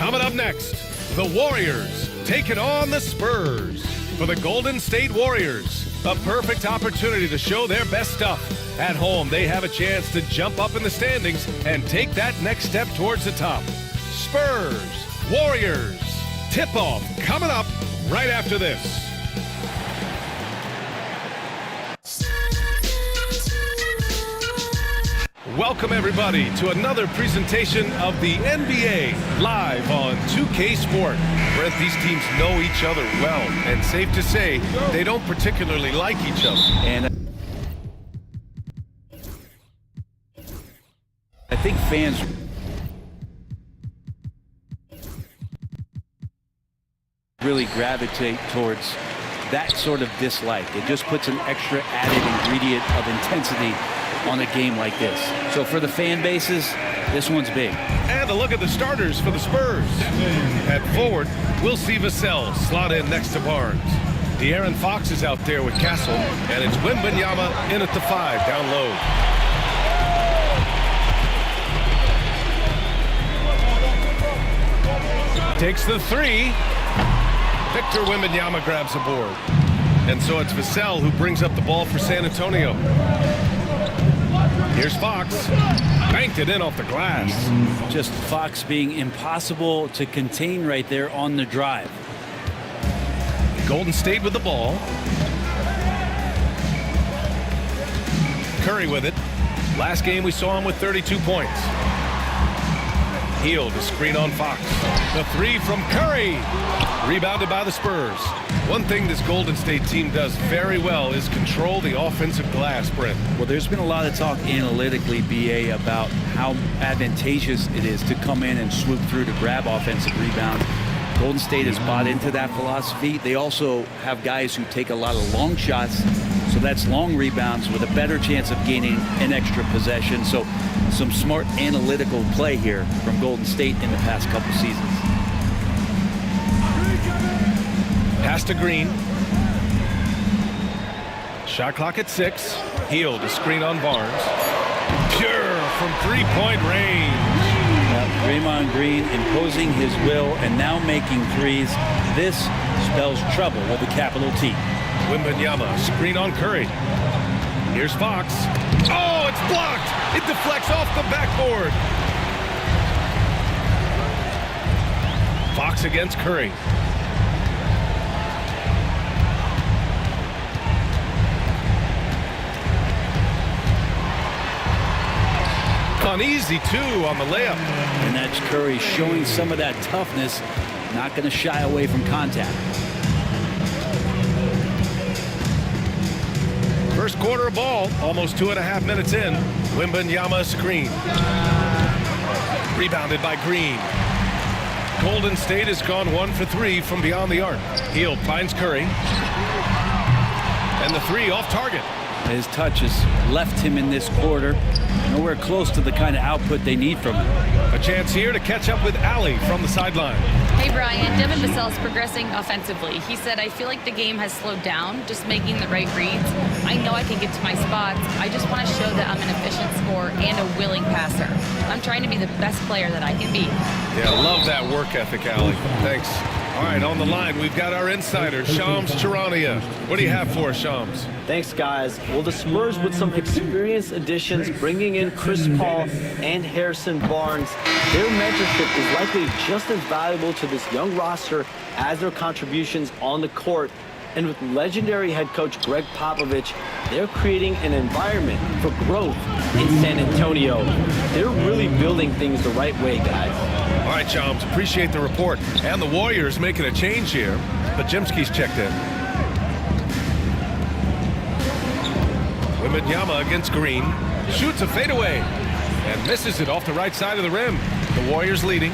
Coming up next, the Warriors taking on the Spurs. For the Golden State Warriors, a perfect opportunity to show their best stuff. At home, they have a chance to jump up in the standings and take that next step towards the top. Spurs, Warriors, tip-off coming up right after this. Welcome, everybody, to another presentation of the NBA live on 2K Sport. Brent, these teams know each other well, and safe to say, they don't particularly like each other. And I think fans really gravitate towards that sort of dislike. It just puts an extra added ingredient of intensity on a game like this. So for the fan bases, this one's big. And a look at the starters for the Spurs. At forward, we'll see Vassell slot in next to Barnes. De'Aaron Fox is out there with Castle, and it's Wembanyama in at the 5 down low. Takes the 3. Victor Wembanyama grabs a board. And so it's Vassell who brings up the ball for San Antonio. Here's Fox. Banked it in off the glass. Just Fox being impossible to contain right there on the drive. Golden State with the ball. Curry with it. Last game we saw him with 32 points. Hield, a screen on Fox. The 3 from Curry. Rebounded by the Spurs. One thing this Golden State team does very well is control the offensive glass, Brent. Well, there's been a lot of talk analytically, BA, about how advantageous it is to come in and swoop through to grab offensive rebounds. Golden State has bought into that philosophy. They also have guys who take a lot of long shots, so that's long rebounds with a better chance of gaining an extra possession. So some smart analytical play here from Golden State in the past couple seasons. Pass to Green. Shot clock at 6. Hield, a screen on Barnes. Pure from three-point range. Draymond Green imposing his will and now making threes. This spells trouble with a capital T. Wembanyama, screen on Curry. Here's Fox. Oh, it's blocked. It deflects off the backboard. Fox against Curry. Uneasy, too, on the layup. And that's Curry showing some of that toughness, not going to shy away from contact. First quarter of ball, almost 2.5 minutes in. Wembanyama screen. Rebounded by Green. Golden State has gone 1 for 3 from beyond the arc. Hield finds Curry. And the 3 off target. His touch has left him in this quarter. Nowhere close to the kind of output they need from him. A chance here to catch up with Allie from the sideline. Hey, Brian. Devin Vassell is progressing offensively. He said, I feel like the game has slowed down, just making the right reads. I know I can get to my spots. I just want to show that I'm an efficient scorer and a willing passer. I'm trying to be the best player that I can be. Yeah, love that work ethic, Allie. Thanks. All right, on the line, we've got our insider, Shams Charania. What do you have for us, Shams? Thanks, guys. Well, the Spurs with some experienced additions, bringing in Chris Paul and Harrison Barnes. Their mentorship is likely just as valuable to this young roster as their contributions on the court. And with legendary head coach Greg Popovich, they're creating an environment for growth in San Antonio. They're really building things the right way, guys. All right, Shams, appreciate the report. And the Warriors making a change here. Pajemski's checked in. Wembanyama against Green. Shoots a fadeaway and misses it off the right side of the rim. The Warriors leading.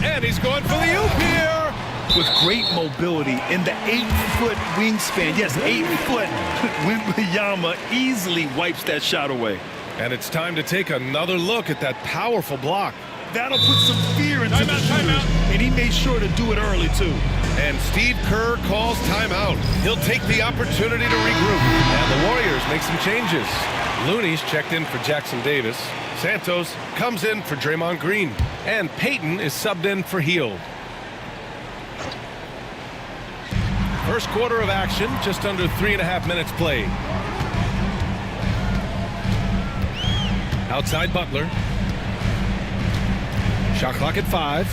And he's going for the oop here. With great mobility in the 8-foot wingspan. Yes, 8 foot. Wembanyama easily wipes that shot away. And it's time to take another look at that powerful block. That'll put some fear into the shooters, and he made sure to do it early, too. And Steve Kerr calls timeout. He'll take the opportunity to regroup. And the Warriors make some changes. Looney's checked in for Jackson Davis. Santos comes in for Draymond Green. And Payton is subbed in for Hield. First quarter of action, just under 3.5 minutes played. Outside Butler. Shot clock at 5.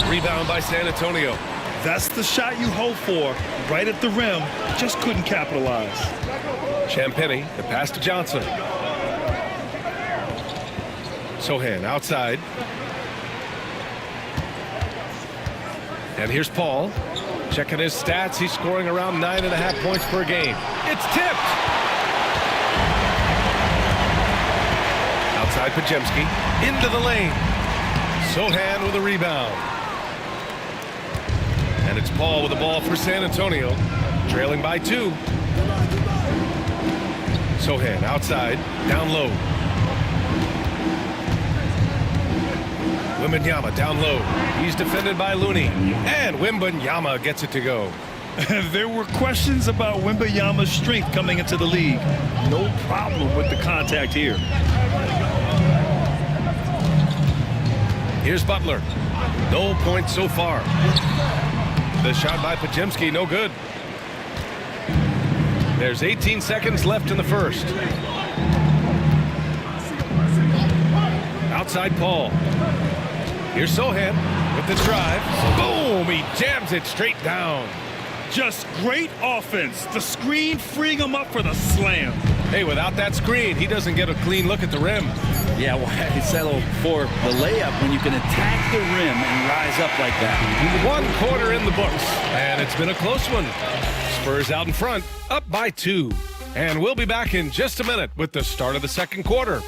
Rebound by San Antonio. That's the shot you hope for, right at the rim. Just couldn't capitalize. Champagny, the pass to Johnson. Sohan outside. And here's Paul. Checking his stats, he's scoring around 9.5 points per game. It's tipped! Outside Podziemski, into the lane. Sohan with a rebound. And it's Paul with the ball for San Antonio, trailing by 2. Sohan outside, down low. Wembanyama down low. He's defended by Looney. And Wembanyama gets it to go. There were questions about Wembanyama's strength coming into the league. No problem with the contact here. Here's Butler. No points so far. The shot by Podziemski, no good. There's 18 seconds left in the first. Outside Paul. Here's Sohan with the drive. Boom! He jams it straight down. Just great offense. The screen freeing him up for the slam. Hey, without that screen, he doesn't get a clean look at the rim. Yeah, why settle for the layup when you can attack the rim and rise up like that? 1 quarter in the books, and it's been a close one. Spurs out in front, up by 2. And we'll be back in just a minute with the start of the second quarter.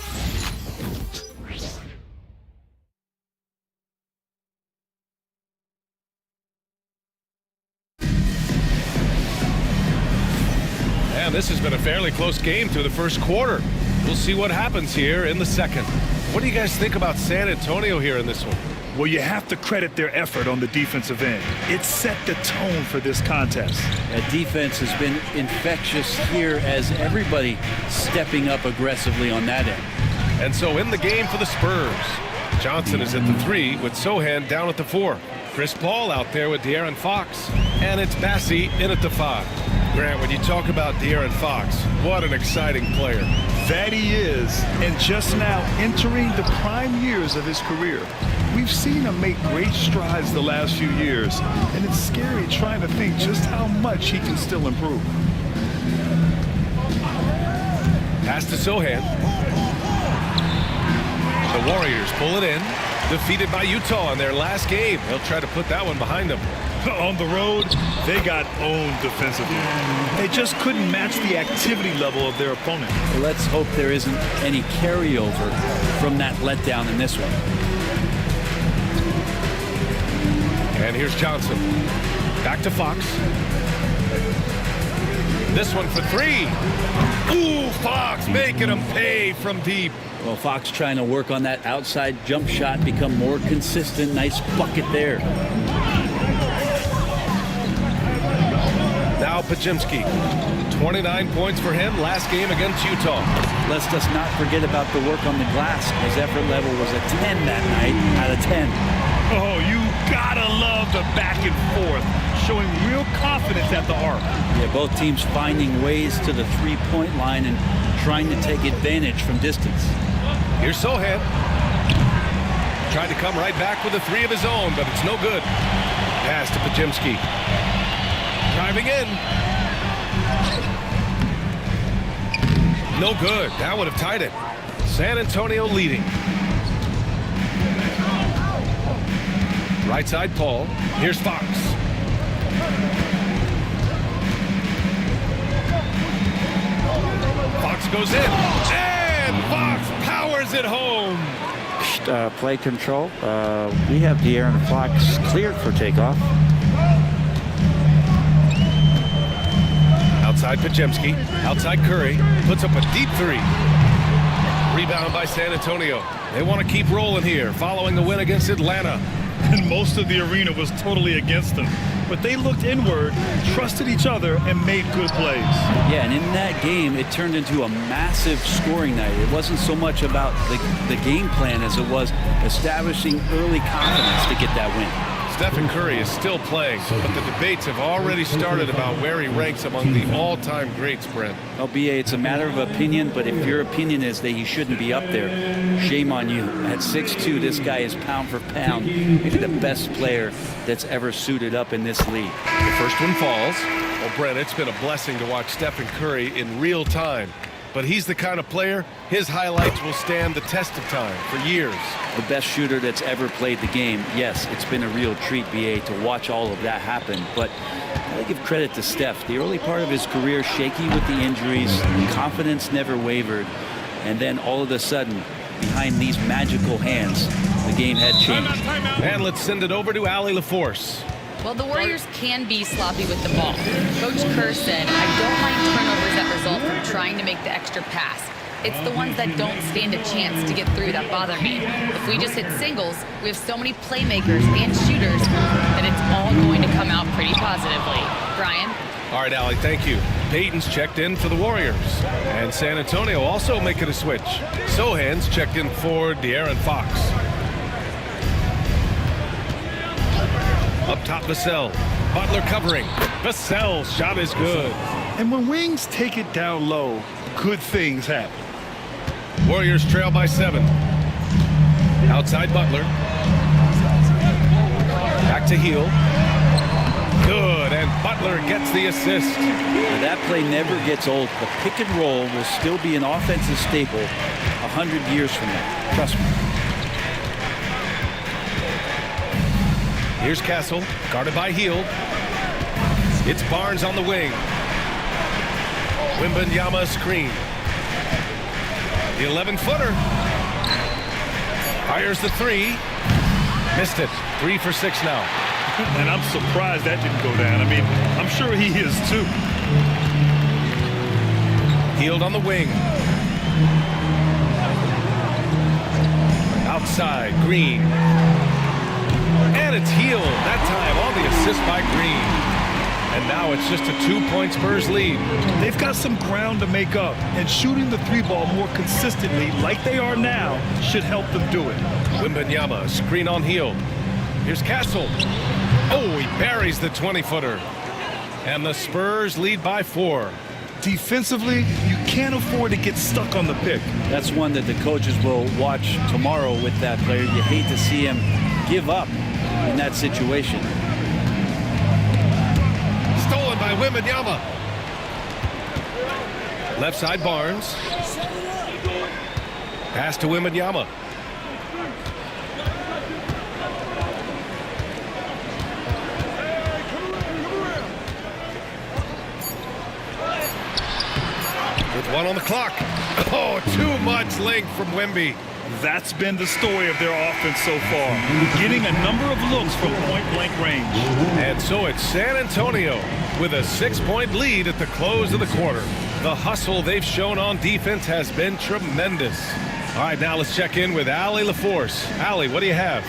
And this has been a fairly close game through the first quarter. We'll see what happens here in the second. What do you guys think about San Antonio here in this one? Well, you have to credit their effort on the defensive end. It set the tone for this contest. That defense has been infectious here as everybody stepping up aggressively on that end. And so in the game for the Spurs, Johnson is at the 3 with Sohan down at the 4. Chris Paul out there with De'Aaron Fox. And it's Bassey in at the 5. Grant, when you talk about De'Aaron Fox, what an exciting player. That he is, and just now entering the prime years of his career. We've seen him make great strides the last few years, and it's scary trying to think just how much he can still improve. Pass to Sohan. The Warriors pull it in, defeated by Utah in their last game. They'll try to put that one behind them. On the road, they got owned defensively. They just couldn't match the activity level of their opponent. Well, let's hope there isn't any carryover from that letdown in this one. And here's Johnson. Back to Fox. This one for 3. Ooh, Fox making him pay from deep. Well, Fox trying to work on that outside jump shot, become more consistent. Nice bucket there. Now Podziemski. 29 points for him last game against Utah. Let's just not forget about the work on the glass. His effort level was a 10 that night out of 10. Oh, you gotta love the back and forth, showing real confidence at the arc. Yeah, both teams finding ways to the three-point line and trying to take advantage from distance. Here's Sohan. Tried to come right back with a 3 of his own, but it's no good. Pass to Podziemski. Driving in. No good. That would have tied it. San Antonio leading. Right side Paul. Here's Fox. Fox goes in. And Fox powers it home. Play control. We have De'Aaron Fox cleared for takeoff. Outside Podziemski, outside Curry, puts up a deep 3. Rebound by San Antonio. They want to keep rolling here, following the win against Atlanta. And most of the arena was totally against them. but they looked inward, trusted each other, and made good plays. Yeah, and in that game, it turned into a massive scoring night. It wasn't so much about the game plan as it was establishing early confidence to get that win. Stephen Curry is still playing, but the debates have already started about where he ranks among the all-time greats, Brent. Well, BA, it's a matter of opinion, but if your opinion is that he shouldn't be up there, shame on you. At 6'2", this guy is pound for pound, maybe the best player that's ever suited up in this league. The first one falls. Well, Brent, it's been a blessing to watch Stephen Curry in real time. But he's the kind of player, his highlights will stand the test of time for years. The best shooter that's ever played the game. Yes, it's been a real treat, BA, to watch all of that happen. But I give credit to Steph. The early part of his career, shaky with the injuries, confidence never wavered. And then all of a sudden, behind these magical hands, the game had changed. And let's send it over to Allie LaForce. Well, the Warriors can be sloppy with the ball. Coach Kerr said, I don't mind turnovers that result from trying to make the extra pass. It's the ones that don't stand a chance to get through that bother me. If we just hit singles, we have so many playmakers and shooters that it's all going to come out pretty positively. Brian? All right, Allie, thank you. Peyton's checked in for the Warriors. And San Antonio also making a switch. Sohan's checked in for De'Aaron Fox. Up top, Vassell. Butler covering. Vassell's shot is good. And when wings take it down low, good things happen. Warriors trail by 7. Outside Butler. Back to Hield. Good, and Butler gets the assist. Now, that play never gets old. The pick and roll will still be an offensive staple 100 years from now. Trust me. Here's Castle, guarded by Hield. It's Barnes on the wing. Wembanyama screen. The 11-footer. Fires the 3. Missed it. 3 for 6 now. And I'm surprised that didn't go down. I mean, I'm sure he is too. Hield on the wing. Outside, Green. And it's Hield, that time on the assist by Green. And now it's just a 2-point Spurs lead. They've got some ground to make up, and shooting the 3-ball more consistently like they are now should help them do it. Wembanyama, screen on Hield. Here's Castle. Oh, he buries the 20-footer. And the Spurs lead by 4. Defensively, you can't afford to get stuck on the pick. That's one that the coaches will watch tomorrow with that player. You hate to see him give up in that situation. Stolen by Wembanyama. Left side Barnes. Pass to Wembanyama. With 1 on the clock. Oh, too much length from Wemby. That's been the story of their offense so far, getting a number of looks from point-blank range. And so it's San Antonio with a 6-point lead at the close of the quarter. The hustle they've shown on defense has been tremendous. All right, now let's check in with Allie LaForce. Allie, what do you have?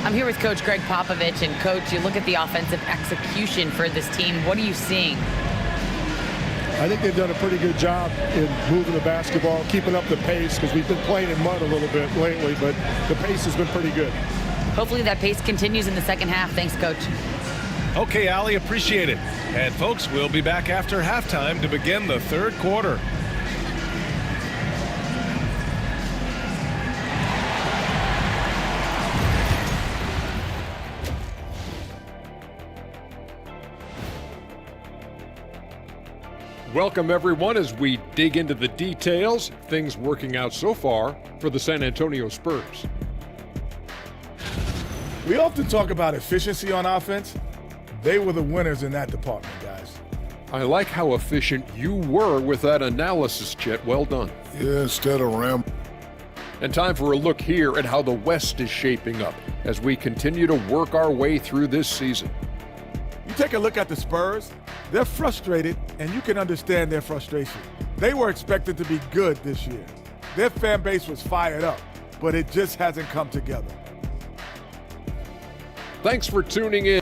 I'm here with Coach Greg Popovich. And, Coach, you look at the offensive execution for this team. What are you seeing? I think they've done a pretty good job in moving the basketball, keeping up the pace, because we've been playing in mud a little bit lately, but the pace has been pretty good. Hopefully that pace continues in the second half. Thanks, Coach. Okay, Allie, appreciate it. And, folks, we'll be back after halftime to begin the third quarter. Welcome, everyone, as we dig into the details, things working out so far for the San Antonio Spurs. We often talk about efficiency on offense. They were the winners in that department, guys. I like how efficient you were with that analysis, Chet. Well done. Yeah, instead of ram. And time for a look here at how the West is shaping up as we continue to work our way through this season. You take a look at the Spurs, they're frustrated, and you can understand their frustration. They were expected to be good this year. Their fan base was fired up, but it just hasn't come together. Thanks for tuning in.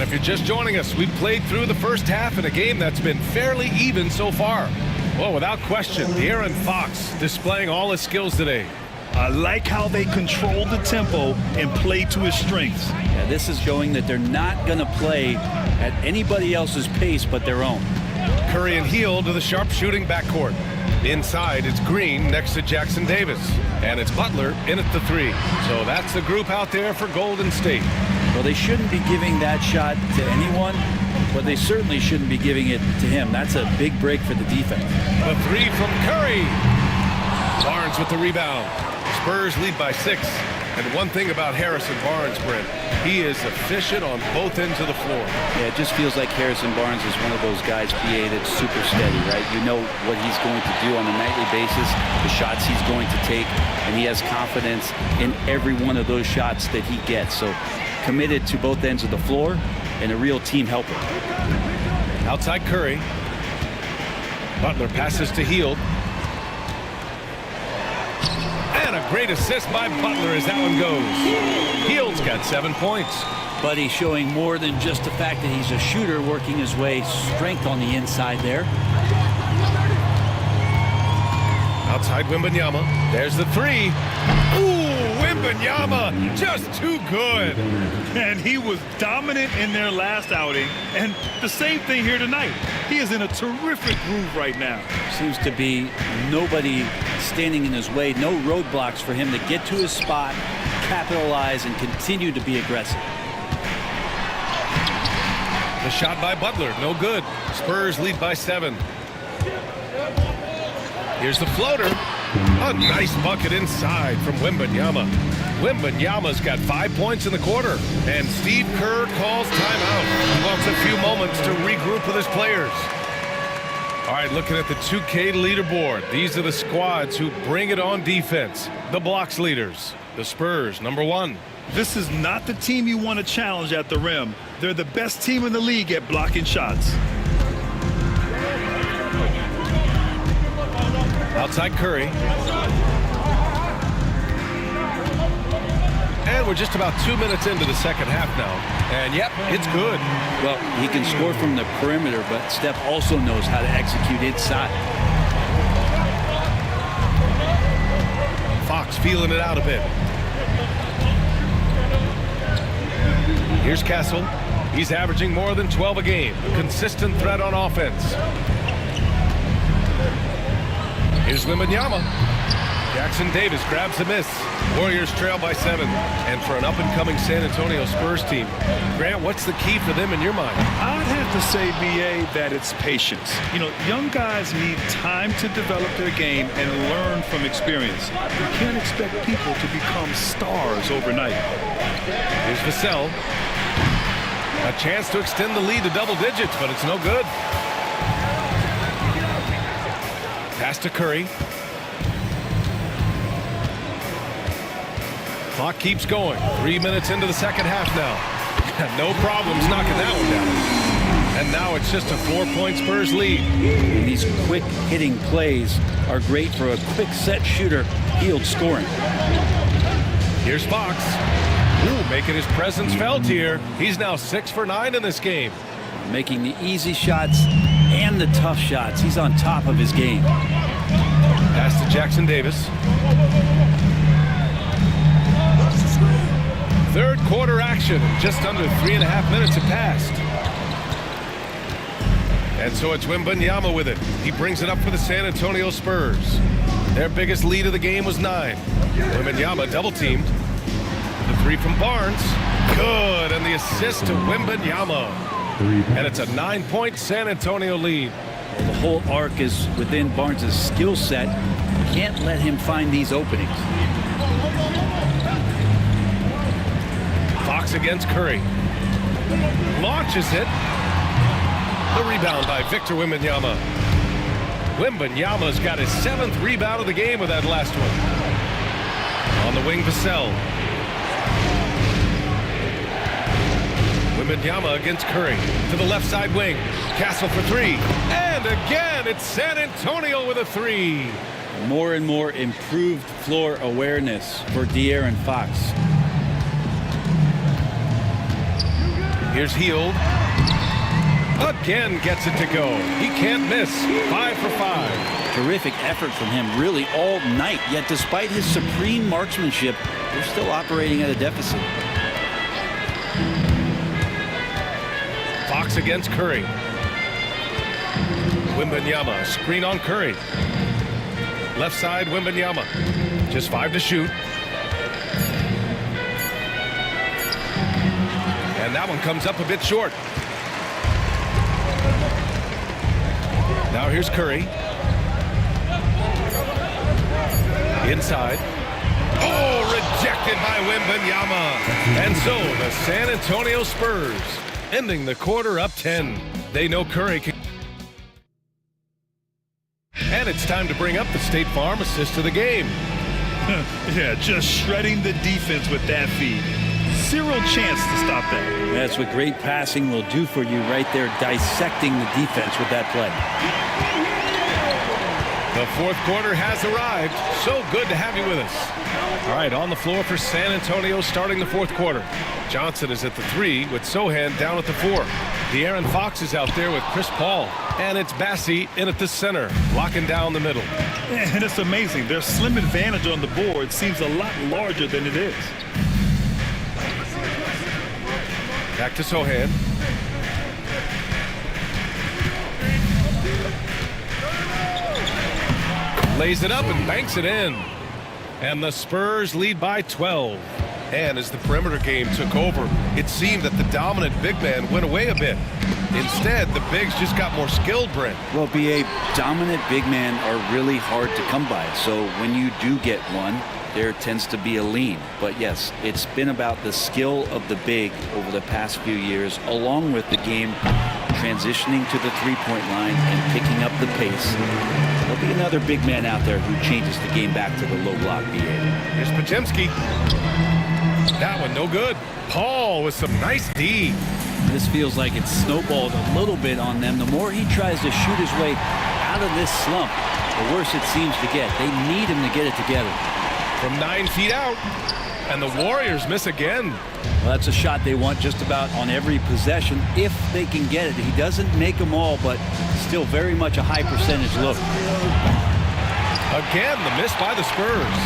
if you're just joining us, we've played through the first half in a game that's been fairly even so far. Well, without question, De'Aaron Fox displaying all his skills today. I like how they control the tempo and play to his strengths. Yeah, this is showing that they're not going to play at anybody else's pace but their own. Curry and Hield to the sharpshooting backcourt. Inside, it's Green next to Jackson Davis. And it's Butler in at the 3. So that's the group out there for Golden State. Well, they shouldn't be giving that shot to anyone, but they certainly shouldn't be giving it to him. That's a big break for the defense. The 3 from Curry. Barnes with the rebound. Spurs lead by 6. And one thing about Harrison Barnes, Brent, he is efficient on both ends of the floor. Yeah, it just feels like Harrison Barnes is one of those guys, PA, that's super steady, right? You know what he's going to do on a nightly basis, the shots he's going to take, and he has confidence in every one of those shots that he gets. So committed to both ends of the floor and a real team helper. Outside Curry. Butler passes to Hield. And a great assist by Butler as that one goes. Hield's got 7 points. But he's showing more than just the fact that he's a shooter, working his way, strength on the inside there. Outside Wembanyama. There's the 3. Ooh, Wembanyama, just too good. And he was dominant in their last outing. And the same thing here tonight. He is in a terrific groove right now. Seems to be nobody standing in his way, no roadblocks for him to get to his spot, capitalize, and continue to be aggressive. The shot by Butler, no good. Spurs lead by 7. Here's the floater. A nice bucket inside from Wembanyama. Wembanyama's got 5 points in the quarter. And Steve Kerr calls timeout. He wants a few moments to regroup with his players. All right, looking at the 2K leaderboard. These are the squads who bring it on defense. The blocks leaders. The Spurs, number 1. This is not the team you want to challenge at the rim. They're the best team in the league at blocking shots. Outside Curry. And we're just about 2 minutes into the second half now. And yep, it's good. Well, he can score from the perimeter, but Steph also knows how to execute inside. Fox feeling it out a bit. Here's Castle. He's averaging more than 12 a game. A consistent threat on offense. Here's Wembanyama. Jackson Davis grabs the miss. Warriors trail by 7. And for an up-and-coming San Antonio Spurs team, Grant, what's the key for them in your mind? I'd have to say, BA, that it's patience. You know, young guys need time to develop their game and learn from experience. You can't expect people to become stars overnight. Here's Vassell. A chance to extend the lead to double digits, but it's no good. Pass to Curry. Clock keeps going. 3 minutes into the second half now. No problems knocking that one down. And now it's just a 4-point Spurs lead. And these quick hitting plays are great for a quick set shooter. Hield scoring. Here's Fox. Ooh, making his presence felt here. He's now 6 for 9 in this game. Making the easy shots and the tough shots. He's on top of his game. Pass to Jackson Davis. Third quarter action. Just under 3.5 minutes have passed. And so it's Wembanyama with it. He brings it up for the San Antonio Spurs. Their biggest lead of the game was 9. Wembanyama double-teamed. The 3 from Barnes. Good. And the assist to Wembanyama. And it's a 9-point San Antonio lead. The whole arc is within Barnes' skill set. Can't let him find these openings. Fox against Curry. Launches it. The rebound by Victor Wembanyama. Wembanyama's got his 7th rebound of the game with that last one. On the wing, Vassell. Wembanyama against Curry. To the left side wing. Castle for 3. And again, it's San Antonio with a 3. More and more improved floor awareness for De'Aaron Fox. Here's Heald. Again gets it to go. He can't miss. 5 for 5. Terrific effort from him really all night. Yet despite his supreme marksmanship, they're still operating at a deficit. Fox against Curry. Wembanyama, screen on Curry. Left side, Wembanyama. Just 5 to shoot. And that one comes up a bit short. Now here's Curry. Inside. Oh, rejected by Wembanyama. And so the San Antonio Spurs ending the quarter up 10. They know Curry can. And it's time to bring up the State Farm assist of the game. Yeah, just shredding the defense with that feed. Zero chance to stop that. That's what great passing will do for you right there, dissecting the defense with that play. The fourth quarter has arrived. So good to have you with us. All right, on the floor for San Antonio starting the fourth quarter. Johnson is at the 3 with Sohan down at the 4. De'Aaron Fox is out there with Chris Paul. And it's Bassi in at the center, locking down the middle. And it's amazing. Their slim advantage on the board seems a lot larger than it is. Back to Sohan. Lays it up and banks it in. And the Spurs lead by 12. And as the perimeter game took over, it seemed that the dominant big man went away a bit. Instead, the bigs just got more skilled, Brent. Well, BA, dominant big men are really hard to come by. So when you do get one, there tends to be a lean. But yes, it's been about the skill of the big over the past few years, along with the game transitioning to the three-point line and picking up the pace. There'll be another big man out there who changes the game back to the low block, BA. Here's Podziemski. That one no good. Paul with some nice D. This feels like it's snowballed a little bit on them. The more he tries to shoot his way out of this slump, the worse it seems to get. They need him to get it together. From 9 feet out, and the Warriors miss again. Well, that's a shot they want just about on every possession if they can get it. He doesn't make them all, but still very much a high percentage look. Again, the miss by the Spurs.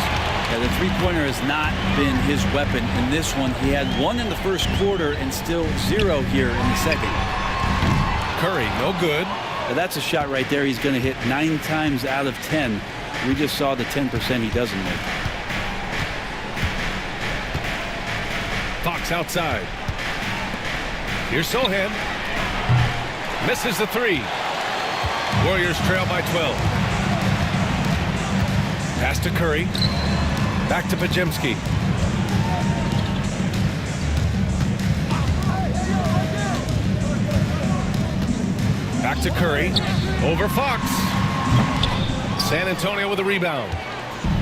Yeah, the three-pointer has not been his weapon in this one. He had 1 in the first quarter and still 0 here in the second. Curry, no good. Now, that's a shot right there he's going to hit 9 times out of 10. We just saw the 10% he doesn't make. Fox outside. Here's Sohan. Misses the 3. Warriors trail by 12. Pass to Curry. Back to Podziemski. Back to Curry. Over Fox. San Antonio with a rebound.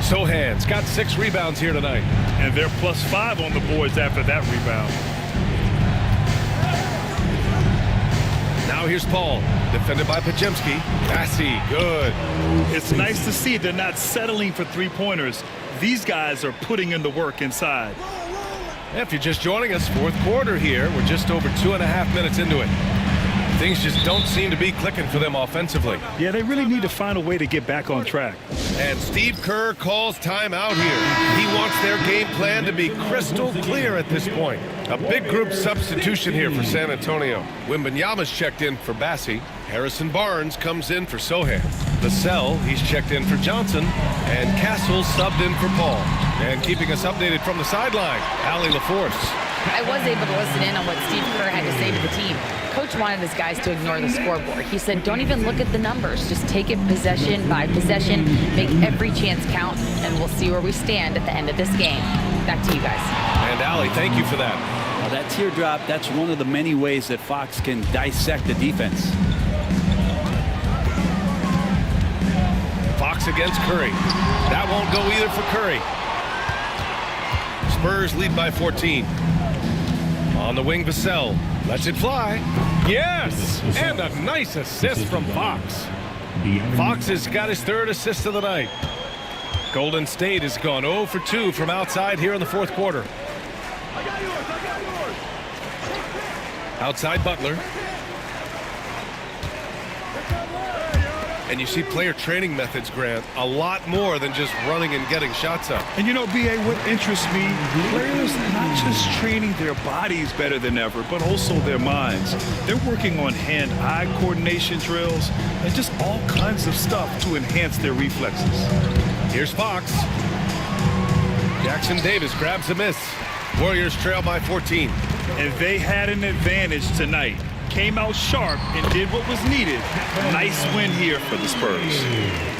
Sohan's got 6 rebounds here tonight. And they're +5 on the boards after that rebound. Now here's Paul. Defended by Podziemski. Bassi, good. It's nice to see they're not settling for three-pointers. These guys are putting in the work inside. If you're just joining us, fourth quarter here. We're just over 2.5 minutes into it. Things just don't seem to be clicking for them offensively. Yeah, they really need to find a way to get back on track. And Steve Kerr calls timeout here. He wants their game plan to be crystal clear at this point. A big group substitution here for San Antonio. Wembanyama's checked in for Bassi. Harrison Barnes comes in for Sohan. Vassell, he's checked in for Johnson. And Castle subbed in for Paul. And keeping us updated from the sideline, Allie LaForce. I was able to listen in on what Steve Kerr had to say to the team. Coach wanted his guys to ignore the scoreboard. He said, don't even look at the numbers. Just take it possession by possession, make every chance count, and we'll see where we stand at the end of this game. Back to you guys. And Allie, thank you for that. Well, that teardrop, that's one of the many ways that Fox can dissect the defense. Fox against Curry. That won't go either for Curry. Spurs lead by 14. On the wing, Vassell lets it fly. Yes! And a nice assist from Fox. Fox has got his 3rd assist of the night. Golden State has gone 0 for 2 from outside here in the fourth quarter. Outside Butler. And you see player training methods, Grant, a lot more than just running and getting shots up. And you know, B.A., what interests me, players not just training their bodies better than ever, but also their minds. They're working on hand-eye coordination drills and just all kinds of stuff to enhance their reflexes. Here's Fox. Jackson Davis grabs a miss. Warriors trail by 14. And they had an advantage tonight. Came out sharp and did what was needed. Nice win here for the Spurs.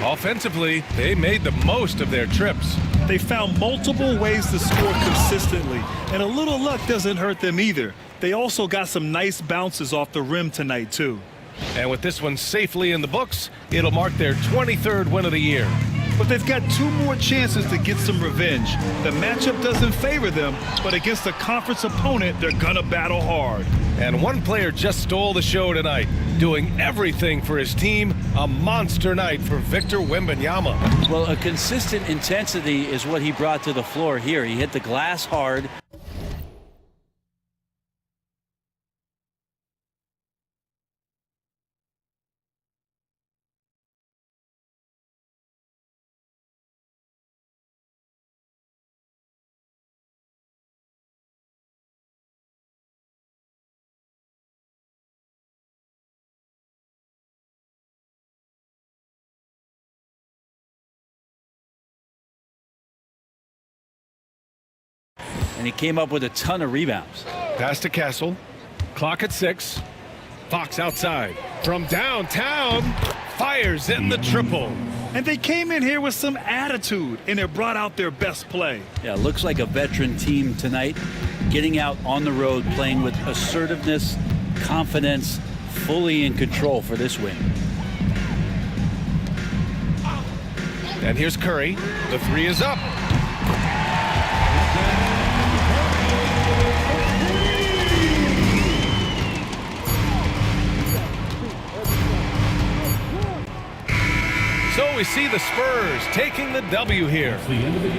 Offensively, they made the most of their trips. They found multiple ways to score consistently, and a little luck doesn't hurt them either. They also got some nice bounces off the rim tonight, too. And with this one safely in the books, it'll mark their 23rd win of the year. But they've got 2 more chances to get some revenge. The matchup doesn't favor them, but against a conference opponent, they're gonna battle hard. And one player just stole the show tonight, doing everything for his team. A monster night for Victor Wembanyama. Well, a consistent intensity is what he brought to the floor here. He hit the glass hard. And he came up with a ton of rebounds. Pass to Castle. Clock at 6. Fox outside. From downtown, fires in the triple. And they came in here with some attitude, and it brought out their best play. Yeah, looks like a veteran team tonight, getting out on the road, playing with assertiveness, confidence, fully in control for this win. And here's Curry. The 3 is up. So we see the Spurs taking the W here.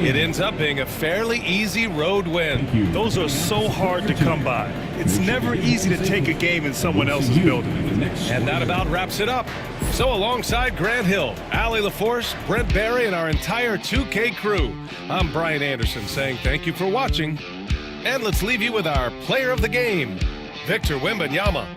It ends up being a fairly easy road win. Those are so hard to come by. It's never easy to take a game in someone else's building. And that about wraps it up. So alongside Grant Hill, Allie LaForce, Brent Barry, and our entire 2K crew, I'm Brian Anderson saying thank you for watching. And let's leave you with our player of the game, Victor Wembanyama.